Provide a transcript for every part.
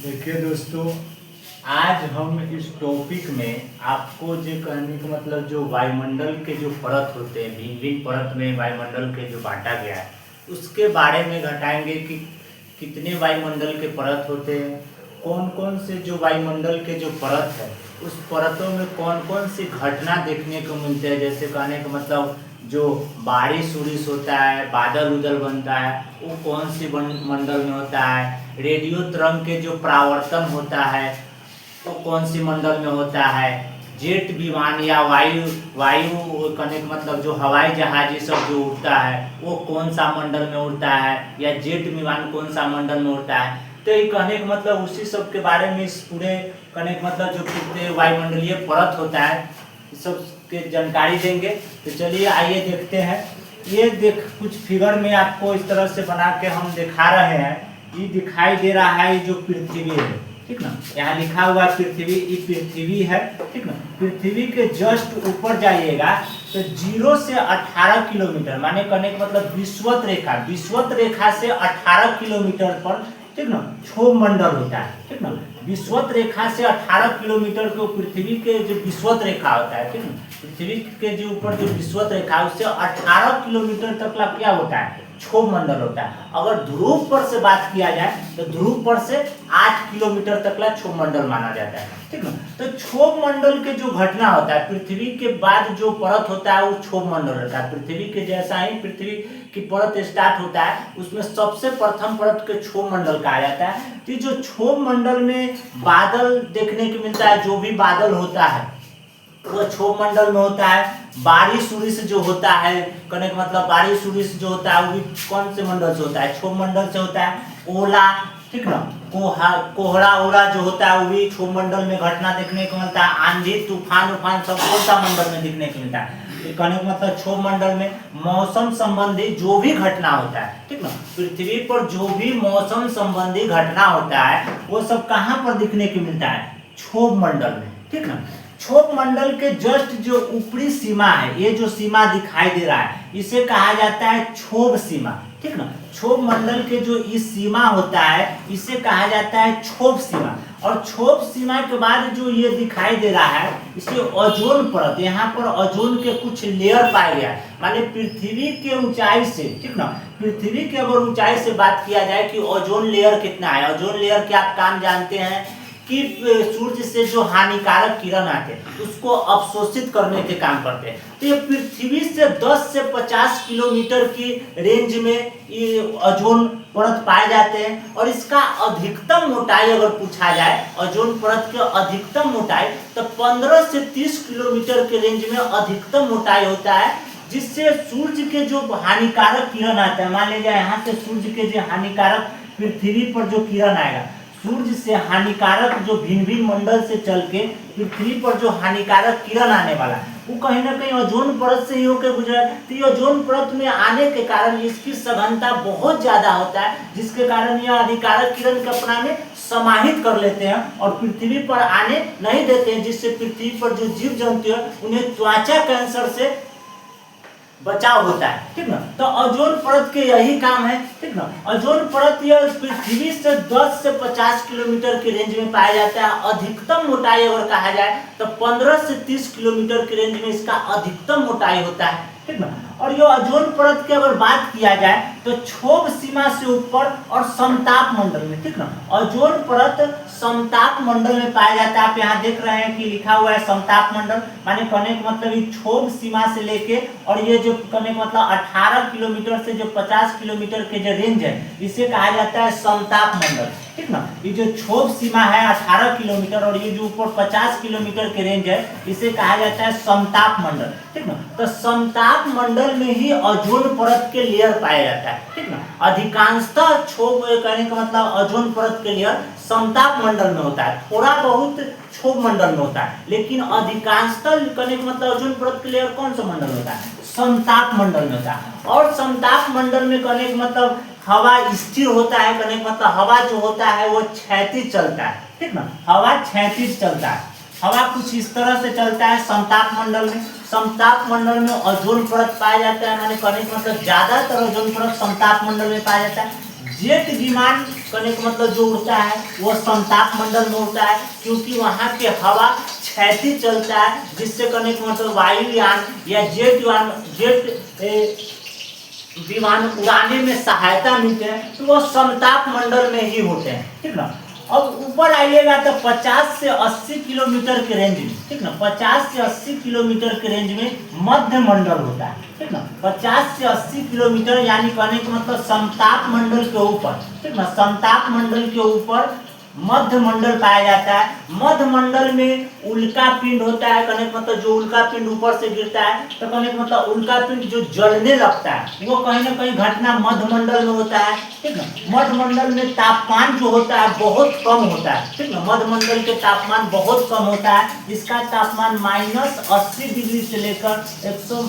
देखिए दोस्तों, आज हम इस टॉपिक में आपको जो कहने का मतलब जो वायुमंडल के जो परत होते हैं, भिन्न भिन्न परत में वायुमंडल के जो बांटा गया है उसके बारे में घटाएंगे कि कितने वायुमंडल के परत होते हैं, कौन कौन से जो वायुमंडल के जो परत है उस परतों में कौन कौन सी घटना देखने को मिलते हैं। जैसे कहने का मतलब जो बारिश उरिश होता है, बादल उदल बनता है, वो कौन सी मंडल में होता है। रेडियो तरंग के जो परावर्तन होता है वो कौन सी मंडल में होता है। जेट विमान या वायु वायु कहने का मतलब जो हवाई जहाज ये सब जो उड़ता है वो कौन सा मंडल में उड़ता है, या जेट विमान कौन सा मंडल में उड़ता है। तो ये कहने का मतलब उसी सब के बारे में इस पूरे कहने का मतलब जो कितने वायुमंडलीय परत होता है इस सब के जानकारी देंगे। तो चलिए आइए देखते हैं। ये देख कुछ फिगर में आपको इस तरह से बना के हम दिखा रहे हैं। ये दिखाई दे रहा है जो पृथ्वी है, ठीक ना। यहाँ लिखा हुआ पृथ्वी, ये पृथ्वी है, ठीक ना। पृथ्वी के जस्ट ऊपर जाइएगा तो 0 से 18 किलोमीटर माने कहने का मतलब विषुवत रेखा से 18 किलोमीटर पर, ठीक ना, क्षोभ मंडल होता है, ठीक ना। विषुवत रेखा से 18 किलोमीटर को पृथ्वी के जो विषुवत रेखा होता है, ठीक ना, पृथ्वी के जो ऊपर जो विषुवत रेखा है उससे 18 किलोमीटर तक का क्या होता है, क्षोभ मंडल होता है। अगर ध्रुव पर से बात किया जाए तो ध्रुव पर से 8 किलोमीटर तक का क्षोभ मंडल माना जाता है, ठीक ना। तो क्षोभ मंडल के जो घटना होता है, पृथ्वी के बाद जो परत होता है वो क्षोभ मंडल होता है। पृथ्वी के जैसा ही पृथ्वी की परत स्टार्ट होता है उसमें सबसे प्रथम परत के क्षोभ मंडल कहा जाता है। तो जो क्षोभ मंडल में बादल देखने को मिलता है, जो भी बादल होता है वो क्षोभ मंडल में होता है। बारिश उरिश जो होता है, कहने का मतलब बारिश उरिश जो होता है वो भी कौन से मंडल से होता है, क्षोभ मंडल से होता है। ओला, ठीक ना, कोहरा ओला जो होता है वो भी क्षोभ मंडल में घटना देखने को मिलता है। आंधी तूफान उफान सब कौन सा मंडल में देखने को मिलता है, कहने का मतलब क्षोभ मंडल में। मौसम संबंधी जो भी घटना होता है, ठीक ना, पृथ्वी पर जो भी मौसम संबंधी घटना होता है वो सब कहाँ पर दिखने को मिलता है, क्षोभ मंडल में, ठीक ना। क्षोभ मंडल के जस्ट जो ऊपरी सीमा है, ये जो सीमा दिखाई दे रहा है इसे कहा जाता है क्षोभ सीमा, ठीक ना। क्षोभ मंडल के जो इस सीमा होता है इसे कहा जाता है क्षोभ सीमा। और क्षोभ सीमा के बाद जो ये दिखाई दे रहा है इसे ओजोन परत, यहाँ पर ओजोन के कुछ लेयर पाए गया है। माने पृथ्वी के ऊंचाई से, ठीक ना, पृथ्वी के अगर ऊंचाई से बात किया जाए कि ओजोन लेयर कितना है, ओजोन लेयर के आप काम जानते हैं कि सूर्य से जो हानिकारक किरण आते हैं उसको अवशोषित करने के काम करते हैं। तो ये पृथ्वी से 10 से 50 किलोमीटर की रेंज में ये ओजोन परत पाए जाते हैं। और इसका अधिकतम मोटाई अगर पूछा जाए, ओजोन परत की अधिकतम मोटाई तो 15 से 30 किलोमीटर के रेंज में अधिकतम मोटाई होता है, जिससे सूर्य के जो हानिकारक किरण आता है, मान लीजिए यहाँ से सूर्य के जो हानिकारक पृथ्वी पर जो किरण आएगा, सूर्य से हानिकारक जो भिन्न भिन्न मंडल से चल के पृथ्वी पर जो हानिकारक किरण आने वाला है वो कहीं ना कहीं ओजोन परत से ही होकर गुजरा। तो ये ओजोन परत में आने के कारण इसकी सघनता बहुत ज्यादा होता है, जिसके कारण यह हानिकारक किरण को अपना में समाहित कर लेते हैं और पृथ्वी पर आने नहीं देते हैं, जिससे पृथ्वी पर जो जीव जंतु है उन्हें त्वचा कैंसर से बचाव होता है, ठीक ना। तो ओजोन परत के यही काम है, ठीक ना। ओजोन परत यह पृथ्वी से 10 से 50 किलोमीटर की रेंज में पाया जाता है। अधिकतम मोटाई अगर कहा जाए तो 15 से 30 किलोमीटर की रेंज में इसका अधिकतम मोटाई होता है, ठीक ना। और ये ओजोन परत की अगर बात किया जाए तो क्षोभ सीमा से ऊपर और समताप मंडल में, ठीक ना, ओजोन परत समताप मंडल में पाया जाता है। आप यहाँ देख रहे हैं कि लिखा हुआ है समताप मंडल, माने कहने का मतलब ये क्षोभ सीमा से लेके और ये जो कहने का मतलब 18 किलोमीटर से जो 50 किलोमीटर के जो रेंज है इसे कहा जाता है समताप मंडल, ठीक ना। ये जो क्षोभ सीमा है 18 किलोमीटर और ये जो ऊपर 50 किलोमीटर के रेंज है इसे कहा जाता है समताप मंडल, ठीक ना। तो समताप मंडल में ही ओजोन परत के लेयर पाया जाता है, ठीक ना। अधिकांशतः क्षोभ कहने का मतलब ओजोन परत के लेयर समताप मंडल में होता है, थोड़ा बहुत क्षोभ मंडल में होता है, लेकिन अधिकांशतः कहने का मतलब ओजोन परत के लेयर कौन सा मंडल होता है, समताप मंडल में होता है। और समताप मंडल में कहने का मतलब हवा स्थिर होता है, कहने का मतलब हवा जो होता है वो क्षैतिज चलता है, ठीक ना, हवा क्षैतिज चलता है। हवा कुछ इस तरह से चलता है समताप मंडल में। समताप मंडल में ओजोन परत पाया जाता है, माने कहने का मतलब ज्यादातर ओजोन परत समताप मंडल में पाया जाता है। जेट विमान कहने का मतलब जो उड़ता है वो समताप मंडल में उड़ता है, क्योंकि वहाँ के हवा क्षैतिज चलता है, जिससे कहने का मतलब वायुयान या जेट विमान उड़ाने में सहायता मिलते हैं, तो वो समताप मंडल में ही होते हैं। ठीक ना। अब ऊपर आइएगा तो 50 से 80 किलोमीटर के रेंज में, ठीक ना, 50 से 80 किलोमीटर के रेंज में मध्य मंडल होता है। ठीक ना, 50 से 80 किलोमीटर यानी कहने का मतलब समताप मंडल के ऊपर, ठीक ना, समताप मंडल के ऊपर मध्य मंडल पाया जाता है। मध्य मंडल में उल्का पिंड होता है, कहने का मतलब जो उल्का पिंड ऊपर से गिरता है, तो कहने का मतलब उल्का पिंड जो जलने लगता है वो कहीं ना कहीं घटना मध्य मंडल में होता है। ठीक ना। मध्य मंडल में तापमान जो होता है बहुत कम होता है। ठीक ना, मध्य मंडल के तापमान बहुत कम होता है। इसका तापमान -80 डिग्री से लेकर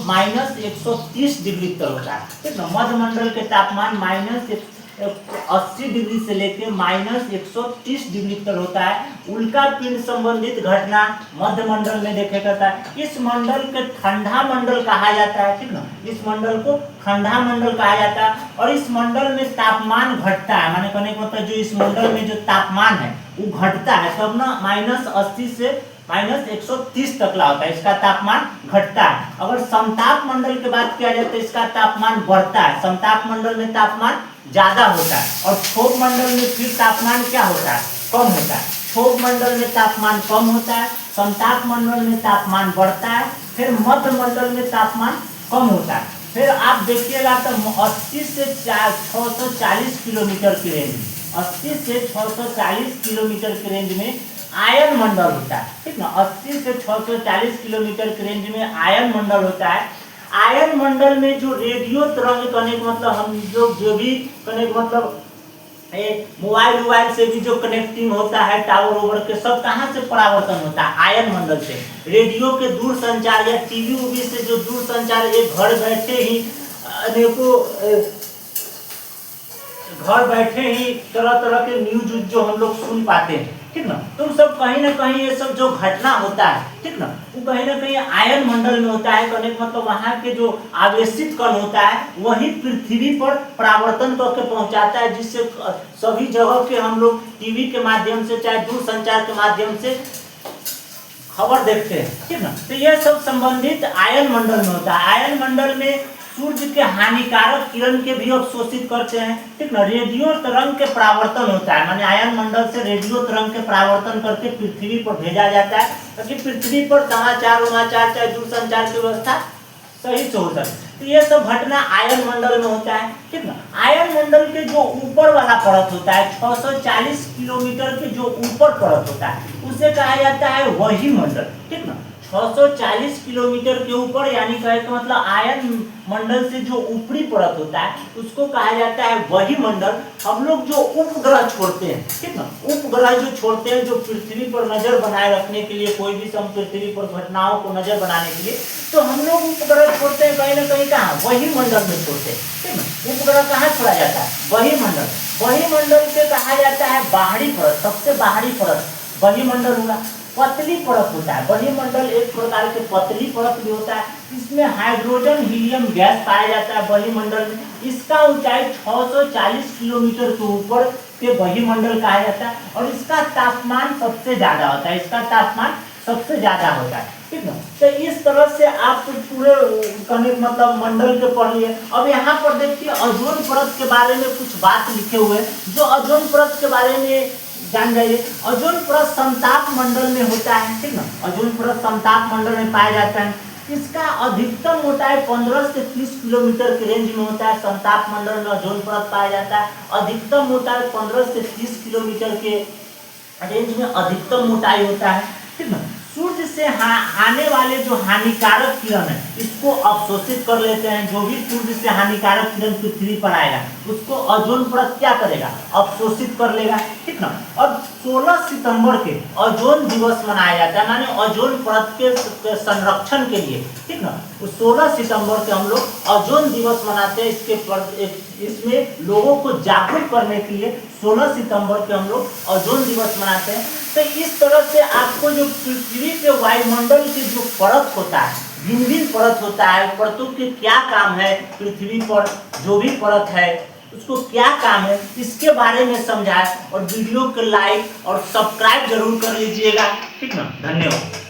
-130 डिग्री तक होता है। ठीक ना, मध्य मंडल के तापमान -80 डिग्री से लेकर -130 डिग्री तक होता है। उल्का पिंड संबंधित घटना मध्य मंडल में देखे जाता है। इस मंडल के ठंडा मंडल कहा जाता है। ठीक ना, इस मंडल को ठंडा मंडल कहा जाता है। और इस मंडल में तापमान घटता है, माने कहने का मतलब जो इस मंडल में जो तापमान है वो घटता है, तब ना -80 से -130 तक ला होता है, इसका तापमान घटता है। अगर समताप मंडल की बात किया जाए तो इसका तापमान बढ़ता है। समताप मंडल में तापमान ज्यादा होता है और क्षोभ मंडल में फिर तापमान क्या होता है, कम होता है। क्षोभ मंडल में तापमान कम होता है, समताप मंडल में तापमान बढ़ता है, फिर मध्य मंडल में तापमान कम होता है। फिर आप देखिएगा तो 80 से 640 किलोमीटर की रेंज में, 80 से 640 किलोमीटर की रेंज में आयन मंडल होता है। ठीक ना, 80 से 640 किलोमीटर की रेंज में आयन मंडल होता है। आयन मंडल में जो रेडियो तरंग कहने का मतलब हम लोग जो भी कहने का मतलब मोबाइल से भी जो कनेक्टिंग होता है टावर ओवर के सब कहाँ से परावर्तन होता है, आयन मंडल से। रेडियो के दूर संचार या टीवी उवी से जो दूर संचार एक घर बैठे ही अनेकों घर बैठे ही तरह तरह के न्यूज जो हम लोग सुन पाते हैं। ठीक ना, तो सब कहीं ना कहीं ये सब जो घटना होता है, ठीक ना, वो कहीं ना कहीं आयन मंडल में होता है। कहने का मतलब वहाँ के जो आवेशित कण होता है वही पृथ्वी पर परावर्तन करके पहुंचाता है, जिससे सभी जगह के हम लोग टीवी के माध्यम से चाहे दूर संचार के माध्यम से खबर देखते हैं। ठीक ना, तो यह सब संबंधित आयन मंडल में होता है। आयन मंडल में सूर्य के हानिकारक किरण के भी अवशोषित करते हैं। ठीक ना, रेडियो तरंग के परावर्तन होता है, माने आयन मंडल से रेडियो तरंग के परावर्तन करके पृथ्वी पर भेजा जाता है, ताकि पृथ्वी पर समाचार चाहे दूरसंचार की व्यवस्था सही से हो सके। तो ये सब घटना आयन मंडल में होता है। ठीक ना, आयन मंडल के जो ऊपर वाला परत होता है 640 किलोमीटर के जो ऊपर परत होता है उसे कहा जाता है वही मंडल। ठीक ना, 640 किलोमीटर के ऊपर यानी कहे का मतलब आयन मंडल से जो ऊपरी परत होता है उसको कहा जाता है वही मंडल। हम लोग जो उपग्रह छोड़ते हैं, ठीक ना, उपग्रह जो छोड़ते हैं जो पृथ्वी पर नजर बनाए रखने के लिए, कोई भी सम पृथ्वी पर घटनाओं को नजर बनाने के लिए, तो हम लोग उपग्रह छोड़ते हैं कहीं ना कहीं कहाँ, वही मंडल में छोड़ते हैं। ठीक ना, उपग्रह कहाँ छोड़ा जाता है, वही मंडल। वही मंडल से कहा जाता है बाहरी परत, सबसे बाहरी परत वही मंडल हुआ। पतली परत होता है वही मंडल, एक प्रकार के पतली परत भी होता है, इसमें हाइड्रोजन हीलियम गैस पाया जाता है वही मंडल में। इसका ऊंचाई 640 किलोमीटर के ऊपर के वही मंडल कहा जाता है और इसका तापमान सबसे ज्यादा होता है, इसका तापमान सबसे ज्यादा होता है। ठीक ना, तो इस तरह से आप पूरे कहने मतलब मंडल के पढ़िए। अब यहाँ पर देखिए ओजोन परत के बारे में कुछ बात लिखे हुए हैं, जो ओजोन परत के बारे में जान जाइए। ओजोन परत समताप मंडल में होता है। ठीक ना, ओजोन परत समताप मंडल में पाया जाता है। इसका अधिकतम मोटाई 15 से 30 किलोमीटर के रेंज में होता है। समताप मंडल में ओजोन परत पाया जाता है। अधिकतम मोटाई 15 से 30 किलोमीटर के रेंज में अधिकतम मोटाई होता है। ठीक ना, सूर्य से आने वाले जो हानिकारक किरण है इसको अवशोषित कर लेते हैं। जो भी सूर्य से हानिकारक किरण पृथ्वी पर आएगा उसको ओजोन परत क्या करेगा, अवशोषित कर लेगा। ठीक ना, और 16 सितंबर के ओजोन दिवस मनाया जाता है, माने ओजोन परत के संरक्षण के लिए। ठीक ना, 16 सितंबर के हम लोग ओजोन दिवस मनाते हैं। इसमें लोगों को जागरूक करने के लिए 16 सितंबर के हम लोग ओजोन दिवस मनाते हैं। तो इस तरह से आपको जो पृथ्वी के वायुमंडल के जो परत होता है, भिन्न भिन्न परत होता है, परतों के क्या काम है, पृथ्वी पर जो भी परत है उसको क्या काम है, इसके बारे में समझाएं और वीडियो को लाइक और सब्सक्राइब जरूर कर लीजिएगा। ठीक ना, धन्यवाद।